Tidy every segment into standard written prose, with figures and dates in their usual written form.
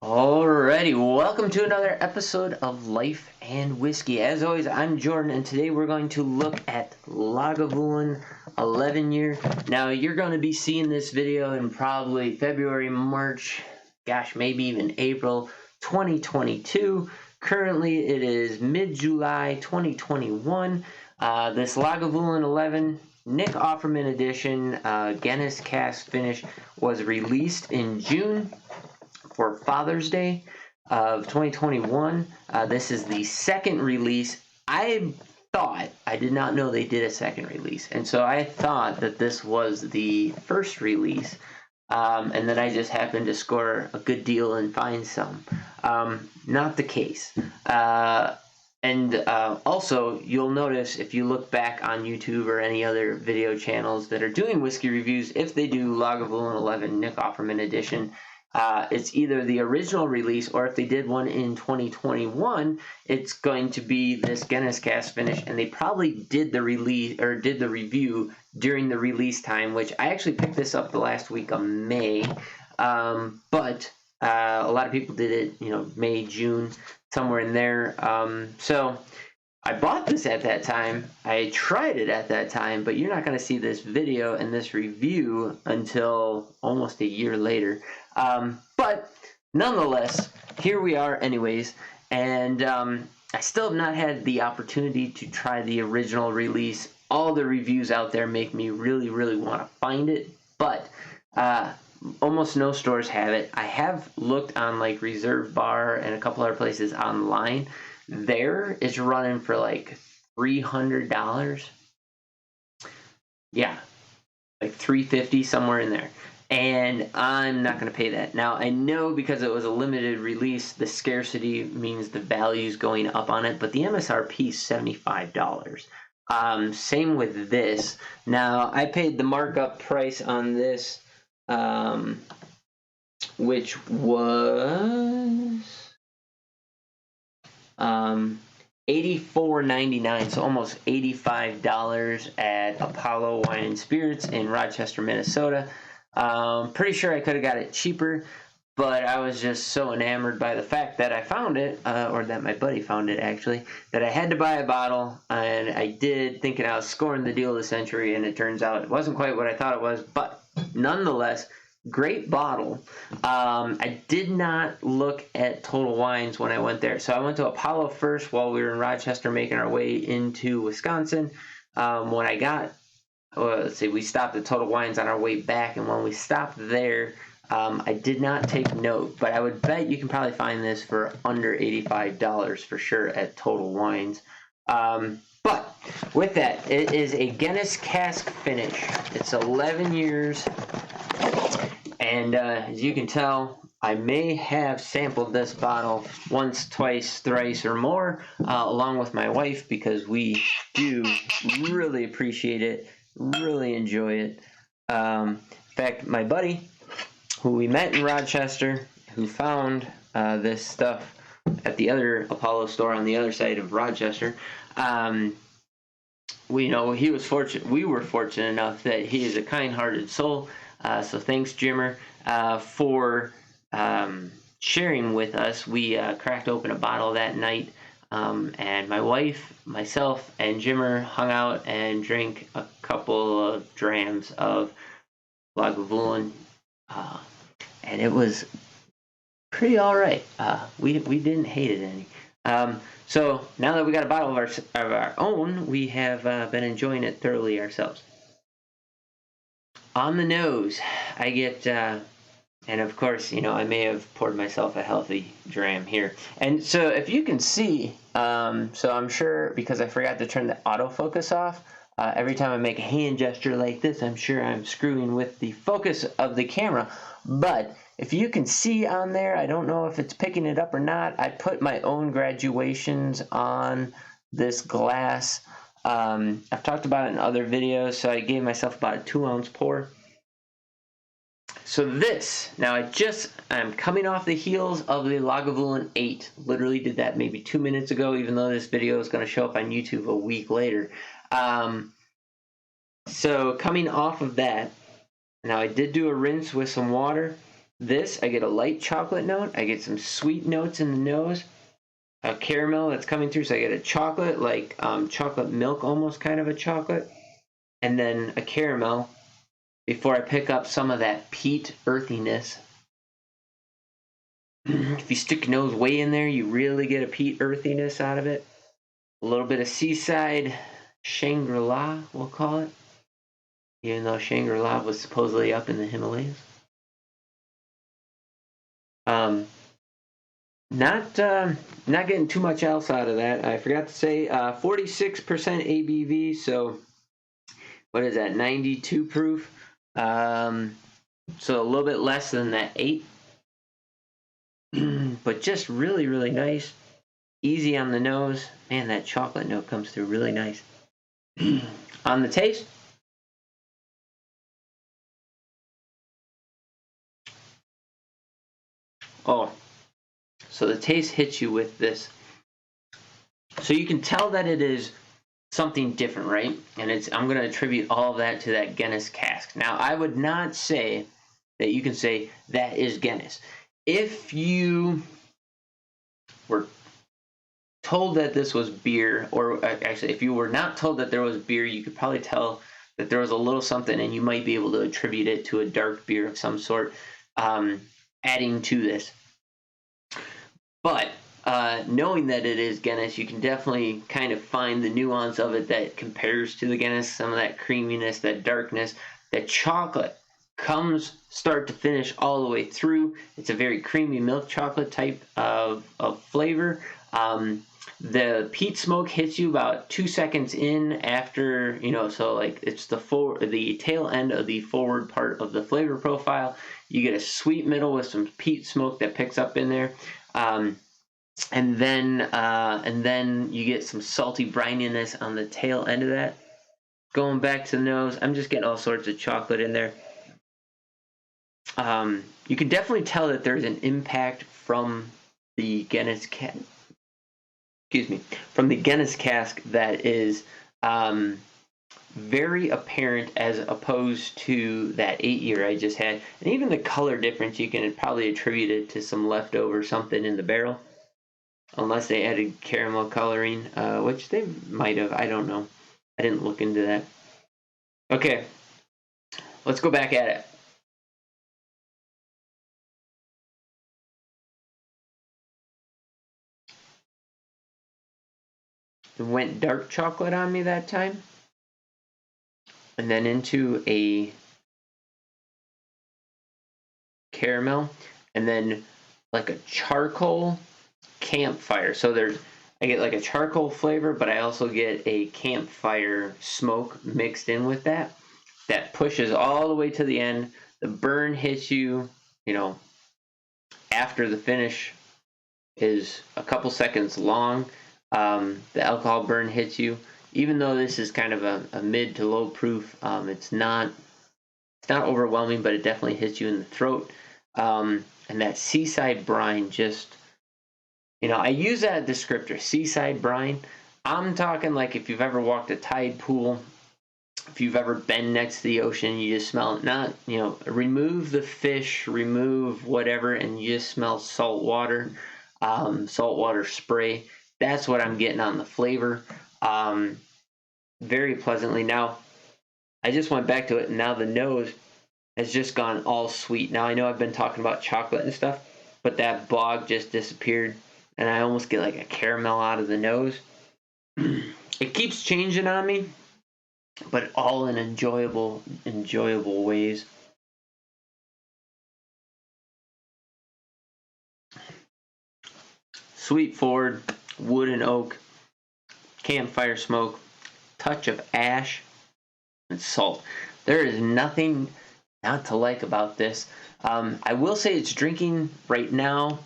Alrighty, welcome to another episode of Life and Whiskey. As always, I'm Jordan, and today we're going to look at Lagavulin 11yr. Now, you're going to be seeing this video in probably February, March, gosh, maybe even April 2022. Currently, it is mid-July 2021. This Lagavulin 11 Nick Offerman edition Guinness Cask finish was released in June for Father's Day of 2021. This is the second release. I did not know they did a second release, and so I thought that this was the first release, and that I just happened to score a good deal and find some. Not the case. Also, you'll notice if you look back on YouTube or any other video channels that are doing whiskey reviews, if they do Lagavulin 11 Nick Offerman edition, it's either the original release, or if they did one in 2021, it's going to be this Guinness Cask finish, and they probably did the release or did the review during the release time, which I actually picked this up the last week of May, but a lot of people did it, May, June, somewhere in there. So I bought this at that time. I tried it at that time, but you're not going to see this video and this review until almost a year later. But nonetheless, here we are anyways, and I still have not had the opportunity to try the original release. All the reviews out there make me really, really want to find it, but almost no stores have it. I have looked on like Reserve Bar and a couple other places online. There it's running for like $300. Yeah, like $350, somewhere in there. And I'm not going to pay that. Now, I know because it was a limited release, the scarcity means the value's going up on it, but the MSRP is $75. Same with this. Now, I paid the markup price on this, which was $84.99, so almost $85 at Apollo Wine and Spirits in Rochester, Minnesota. Pretty sure I could have got it cheaper, but I was just so enamored by the fact that I found it, or that my buddy found it actually, that I had to buy a bottle, and I did, thinking I was scoring the deal of the century, and it turns out it wasn't quite what I thought it was, but nonetheless, great bottle. I did not look at Total Wines when I went there, so I went to Apollo first while we were in Rochester making our way into Wisconsin. When I got let's see, we stopped at Total Wines on our way back, and when we stopped there, I did not take note, but I would bet you can probably find this for under $85 for sure at Total Wines. But with that, it is a Guinness Cask finish. It's 11 years, and as you can tell, I may have sampled this bottle once, twice, thrice, or more, along with my wife, because we do really appreciate it. Really enjoy it. In fact, my buddy, who we met in Rochester, who found this stuff at the other Apollo store on the other side of Rochester, he was fortunate. We were fortunate enough that he is a kind-hearted soul. So thanks, Jimmer, for sharing with us. We cracked open a bottle that night. And my wife, myself, and Jimmer hung out and drank a couple of drams of Lagavulin, and it was pretty all right. We didn't hate it any. So now that we got a bottle of our own, we have been enjoying it thoroughly ourselves. On the nose, I get. And of course, I may have poured myself a healthy dram here. And so if you can see, so I'm sure, because I forgot to turn the autofocus off, every time I make a hand gesture like this, I'm sure I'm screwing with the focus of the camera. But if you can see on there, I don't know if it's picking it up or not, I put my own graduations on this glass. I've talked about it in other videos, so I gave myself about a 2-ounce pour. So this, now I'm coming off the heels of the Lagavulin 8. Literally did that maybe 2 minutes ago, even though this video is going to show up on YouTube a week later. So coming off of that, now I did do a rinse with some water. This, I get a light chocolate note. I get some sweet notes in the nose. A caramel that's coming through, so I get a chocolate, like chocolate milk, almost kind of a chocolate. And then a caramel before I pick up some of that peat earthiness. If you stick your nose way in there, you really get a peat earthiness out of it. A little bit of seaside Shangri-La, we'll call it. Even though Shangri-La was supposedly up in the Himalayas. Not getting too much else out of that. I forgot to say 46% ABV, so what is that, 92 proof? So a little bit less than that 8. But just really, really nice. Easy on the nose. Man, that chocolate note comes through really nice. On the taste, oh, so the taste hits you with this. So you can tell that it is something different, right? And I'm going to attribute all of that to that Guinness cask. Now, I would not say that you can say that is Guinness. If you were told that this was beer, or actually, if you were not told that there was beer, you could probably tell that there was a little something, and you might be able to attribute it to a dark beer of some sort, adding to this. But knowing that it is Guinness, you can definitely kind of find the nuance of it that compares to the Guinness, some of that creaminess, that darkness. The chocolate comes start to finish all the way through. It's a very creamy milk chocolate type of flavor. The peat smoke hits you about 2 seconds in after, so like it's the tail end of the forward part of the flavor profile. You get a sweet middle with some peat smoke that picks up in there. And then you get some salty brininess on the tail end of that. Going back to the nose, I'm just getting all sorts of chocolate in there. You can definitely tell that there's an impact from the Guinness cask. From the Guinness cask that is very apparent as opposed to that 8-year I just had. And even the color difference, you can probably attribute it to some leftover something in the barrel. Unless they added caramel coloring, which they might have. I don't know. I didn't look into that. Okay, let's go back at it. It went dark chocolate on me that time. And then into a caramel. And then like a charcoal campfire. So I get like a charcoal flavor, but I also get a campfire smoke mixed in with that. That pushes all the way to the end. The burn hits you, after the finish is a couple seconds long. The alcohol burn hits you. Even though this is kind of a mid to low proof, it's not overwhelming, but it definitely hits you in the throat. And that seaside brine just, I use that descriptor, seaside brine. I'm talking like if you've ever walked a tide pool, if you've ever been next to the ocean, you just smell it. Not, remove the fish, remove whatever, and you just smell salt water spray. That's what I'm getting on the flavor. Very pleasantly. Now, I just went back to it, and now the nose has just gone all sweet. Now, I know I've been talking about chocolate and stuff, but that bog just disappeared, and I almost get like a caramel out of the nose. It keeps changing on me, but all in enjoyable ways. Sweet forward, wood and oak, campfire smoke, touch of ash, and salt. There is nothing not to like about this. I will say it's drinking right now.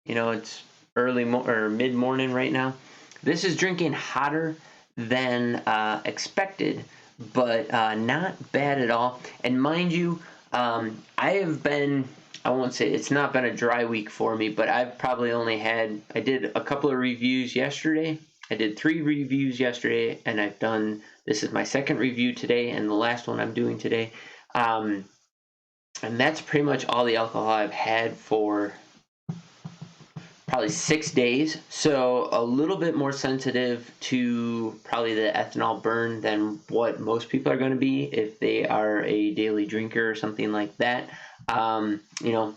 It's early or mid-morning right now. This is drinking hotter than expected, but not bad at all. And mind you, I won't say it's not been a dry week for me, but I've probably I did a couple of reviews yesterday. I did 3 reviews yesterday, and this is my second review today, and the last one I'm doing today. And that's pretty much all the alcohol I've had for probably 6 days. So a little bit more sensitive to probably the ethanol burn than what most people are going to be if they are a daily drinker or something like that. You know,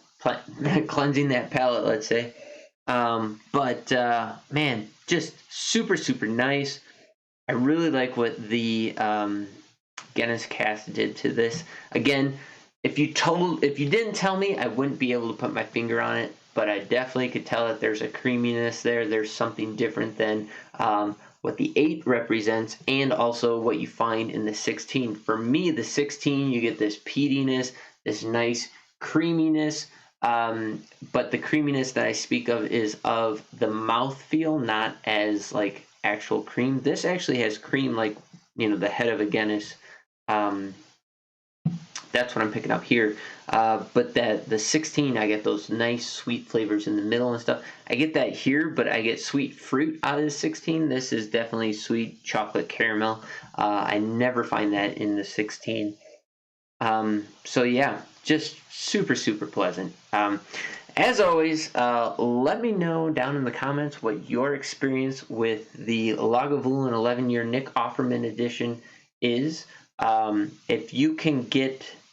cleansing that palate, let's say. But man, just super, super nice. I really like what the Guinness Cask did to this. Again, if you didn't tell me, I wouldn't be able to put my finger on it, but I definitely could tell that there's a creaminess there. There's something different than what the 8 represents, and also what you find in the 16. For me, the 16, you get this peatiness, this nice creaminess, but the creaminess that I speak of is of the mouthfeel, not as like actual cream. This actually has cream, like, you know, the head of a Guinness. That's what I'm picking up here. But the 16, I get those nice sweet flavors in the middle and stuff. I get that here, but I get sweet fruit out of the 16. This is definitely sweet chocolate caramel. I never find that in the 16. So yeah, just super, super pleasant. As always, let me know down in the comments what your experience with the Lagavulin 11yr Nick Offerman edition is.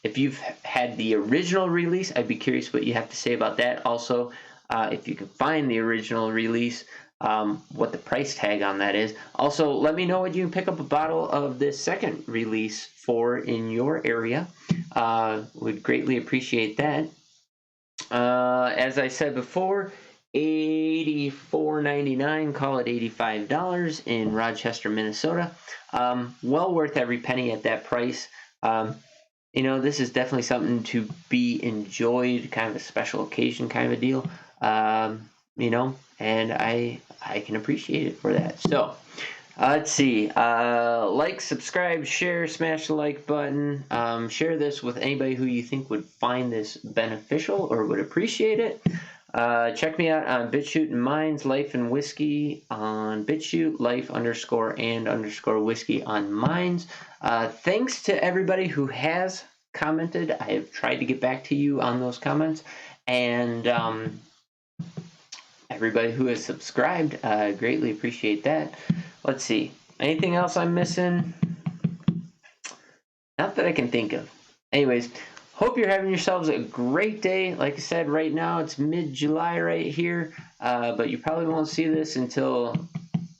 If you've had the original release, I'd be curious what you have to say about that. Also, if you can find the original release, what the price tag on that is. Also, let me know what you can pick up a bottle of this second release for in your area. Would greatly appreciate that. As I said before, $84.99, call it $85 in Rochester, Minnesota. Well worth every penny at that price. You know, this is definitely something to be enjoyed, kind of a special occasion kind of a deal. You know, and I can appreciate it for that. So, let's see. Like, subscribe, share, smash the like button. Share this with anybody who you think would find this beneficial or would appreciate it. Check me out on BitchUte and Minds, Life and Whiskey on BitchUte, Life_and_whiskey on Minds. Thanks to everybody who has commented. I have tried to get back to you on those comments. And everybody who has subscribed, greatly appreciate that. Let's see. Anything else I'm missing? Not that I can think of. Anyways, hope you're having yourselves a great day. Like I said, right now it's mid-July right here, but you probably won't see this until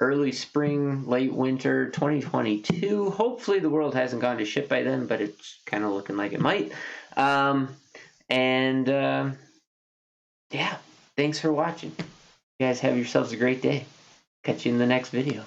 early spring, late winter 2022. Hopefully the world hasn't gone to shit by then, but it's kind of looking like it might. Yeah, thanks for watching. You guys have yourselves a great day. Catch you in the next video.